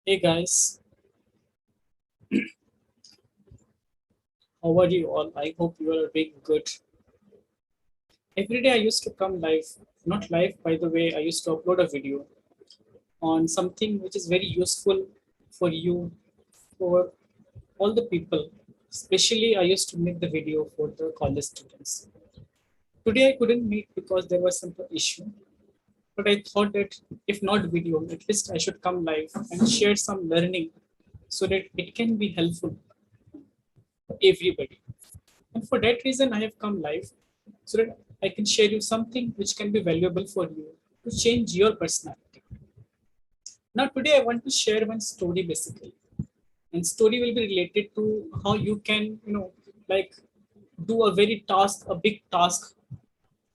Hey guys, how are you all? I hope you all are doing good. Every day I used to come live, not live by the way, I used to upload a video on something which is very useful for you, for all the people. Especially I used to make the video for the college students. Today I couldn't make because there was some issue, but I thought that if not video, at least I should come live and share some learning so that it can be helpful for everybody. And for that reason, I have come live so that I can share you something which can be valuable for you to change your personality. Now, today I want to share one story basically, and story will be related to how you can, like do a a big task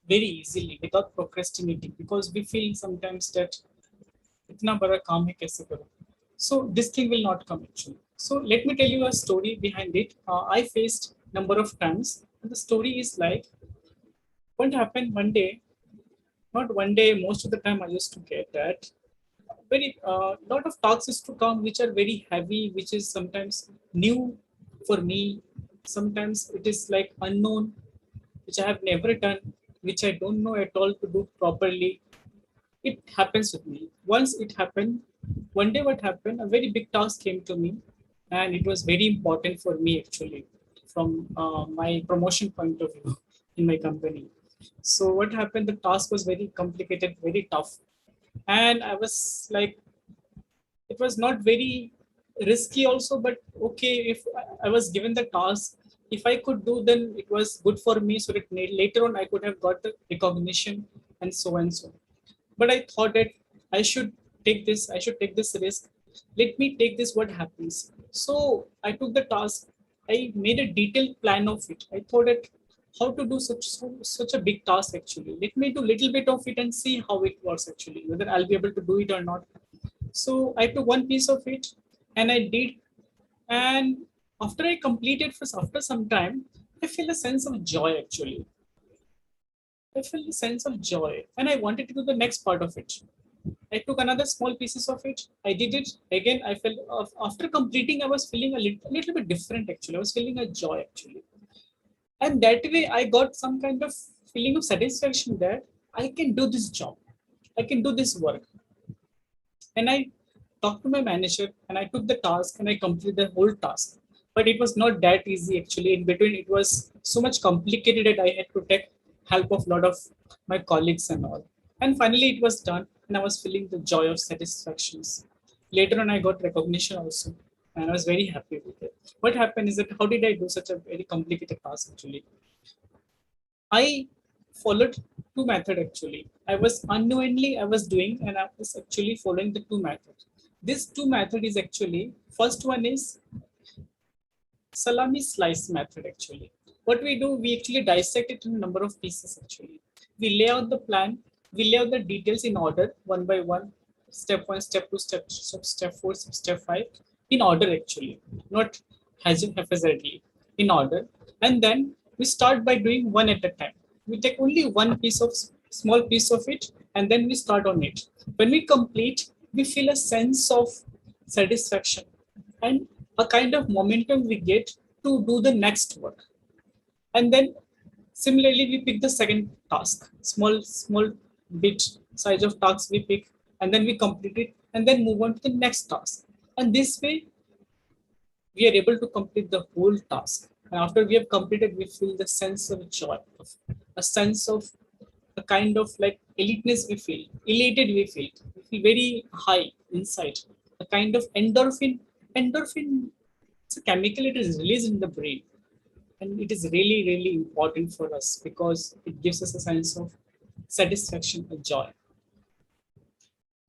very easily without procrastinating because we feel sometimes that इतना बड़ा काम है कैसे करूं. So this thing will not come actually. So let me tell you a story behind it. I faced number of times. And the story is like what happened one day, not one day, most of the time I used to get that very lot of talks used to come which are very heavy, which is sometimes new for me, sometimes it is like unknown, which I have never done, which I don't know at all to do properly. It happens with me. Once it happened, one day what happened, a very big task came to me, and it was very important for me actually from my promotion point of view in my company. So what happened, the task was very complicated, very tough, and I was like, it was not very risky also, but okay, if I was given the task, if I could do, then it was good for me, so that later on I could have got the recognition and so and so. But I thought that I should take this risk. Let me take this, what happens. So I took the task. I made a detailed plan of it. I thought that how to do such a big task actually. Let me do little bit of it and see how it works actually, whether I'll be able to do it or not. So I took one piece of it and I did. And after I completed, for after some time, I feel a sense of joy actually. I felt a sense of joy and I wanted to do the next part of it. I took another small pieces of it. I did it again. I felt after completing, I was feeling a little bit different actually. I was feeling a joy actually. And that way, I got some kind of feeling of satisfaction that I can do this job. I can do this work. And I talked to my manager and I took the task and I completed the whole task. But it was not that easy actually. In between, it was so much complicated that I had to take help of a lot of my colleagues and all. And finally, it was done, and I was feeling the joy of satisfactions. Later on, I got recognition also, and I was very happy with it. What happened is that how did I do such a very complicated task actually? I followed two method actually. I was unknowingly I was doing, and I was actually following the two methods. This two method is actually, first one is salami slice method actually. What we do, we actually dissect it in a number of pieces actually. We lay out the plan, we lay out the details in order one by one, step one, step two, step four, step five, in order actually, not haphazardly, in order. And then we start by doing one at a time. We take only one piece of small piece of it, and then we start on it. When we complete, we feel a sense of satisfaction and a kind of momentum we get to do the next work. And then similarly, we pick the second task, small bit size of tasks we pick, and then we complete it, and then move on to the next task. And this way, we are able to complete the whole task. And after we have completed, we feel the sense of joy, a sense of a kind of like eliteness we feel, elated we feel very high inside, a kind of endorphin. Endorphin, it's a chemical, it is released in the brain, and it is really really important for us because it gives us a sense of satisfaction and joy.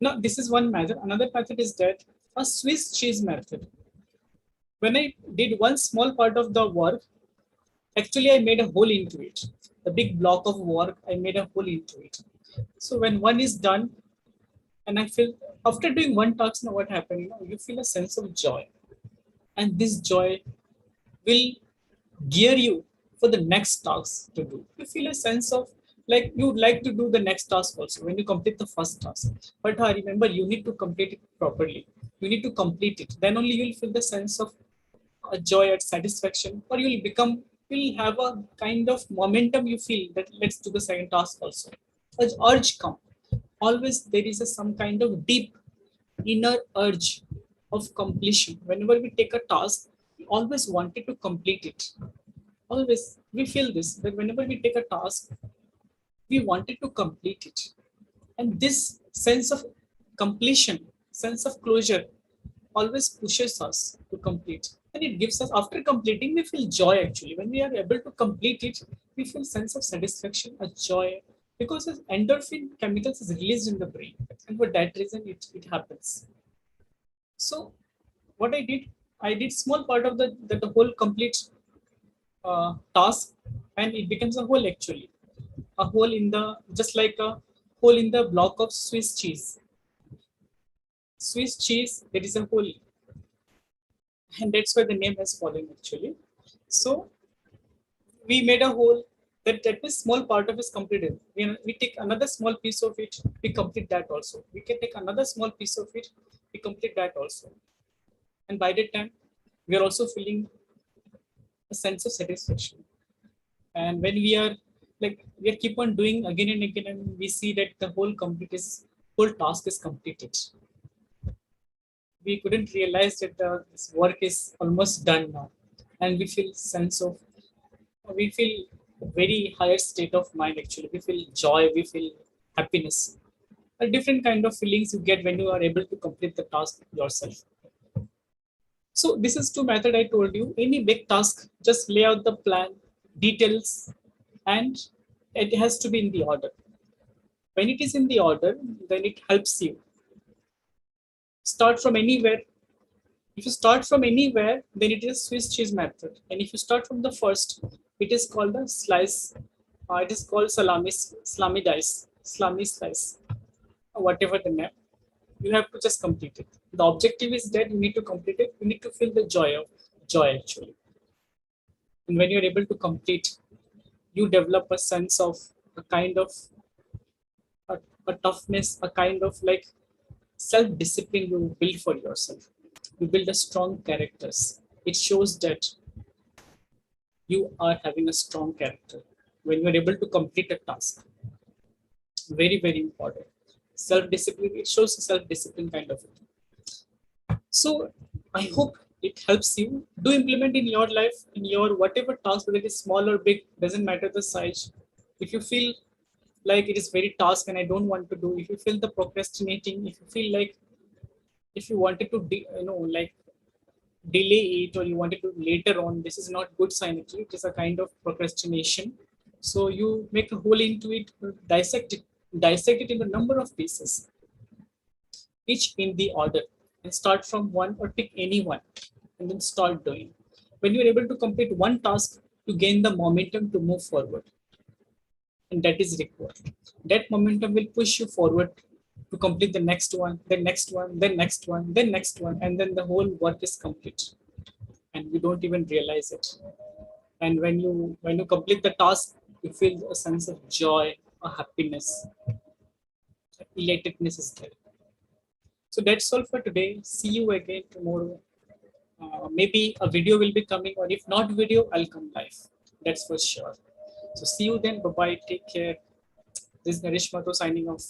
Now this is one method. Another method is that a Swiss cheese method. When I did one small part of the work, actually I made a hole into it. The big block of work, I made a hole into it. So when one is done, and I feel after doing one task, now what happened, you feel a sense of joy, and this joy will gear you for the next task to do. You feel a sense of like you would like to do the next task also when you complete the first task. But remember, you need to complete it properly. You need to complete it. Then only you'll feel the sense of joy and satisfaction, or you'll have a kind of momentum. You feel that let's do the second task also. As urge come, always there is some kind of deep inner urge of completion. Whenever we take a task, we always wanted to complete it. Always we feel this, that whenever we take a task, we wanted to complete it. And this sense of completion, sense of closure, always pushes us to complete. And it gives us, after completing, we feel joy actually. When we are able to complete it, we feel sense of satisfaction, a joy, because as endorphin chemicals is released in the brain. And for that reason, it happens. So what I did small part of the whole complete task, and it becomes a whole actually. A hole in the, just like a hole in the block of Swiss cheese. Swiss cheese, there is a hole, and that's why the name has fallen actually. So we made a hole, that is small part of is completed. We take another small piece of it, we complete that also. We can take another small piece of it, we complete that also. And by that time, we are also feeling a sense of satisfaction. And when we are like we are keep on doing again and again, and we see that the whole task is completed. We couldn't realize that this work is almost done now, and we feel a very higher state of mind actually. We feel joy, we feel happiness, a different kind of feelings you get when you are able to complete the task yourself. So this is two method I told you. Any big task, just lay out the plan, details, and it has to be in the order. When it is in the order, then it helps you start from anywhere. If you start from anywhere, then it is Swiss cheese method. And if you start from the first, it is called the slice. It is called salami dice, salami slice, or whatever the name. You have to just complete it. The objective is that you need to complete it. You need to feel the joy actually. And when you're able to complete, you develop a sense of a kind of a toughness, a kind of like self-discipline you build for yourself. You build a strong characters. It shows that you are having a strong character when you're able to complete a task. Very, very important. Self-discipline, it shows self-discipline kind of it. So I hope it helps you. Do implement in your life, in your whatever task, whether it is small or big, doesn't matter the size. If you feel like it is very task and I don't want to do, if you feel the procrastinating, if you feel like if you wanted to like delay it, or you wanted to later on, this is not good sign actually. It is a kind of procrastination. So you make a hole into it, dissect it in a number of pieces, each in the order, and start from one or pick any one, and then start doing. When you're able to complete one task, you gain the momentum to move forward, and that is required. That momentum will push you forward to complete the next one, then next one, then next one, then next one, and then the whole work is complete, and you don't even realize it. And when you complete the task, you feel a sense of joy, a happiness, elatedness is there. So that's all for today. See you again tomorrow. Maybe a video will be coming, or if not video, I'll come live. That's for sure. So see you then. Bye bye. Take care. This is Naresh Mato signing off.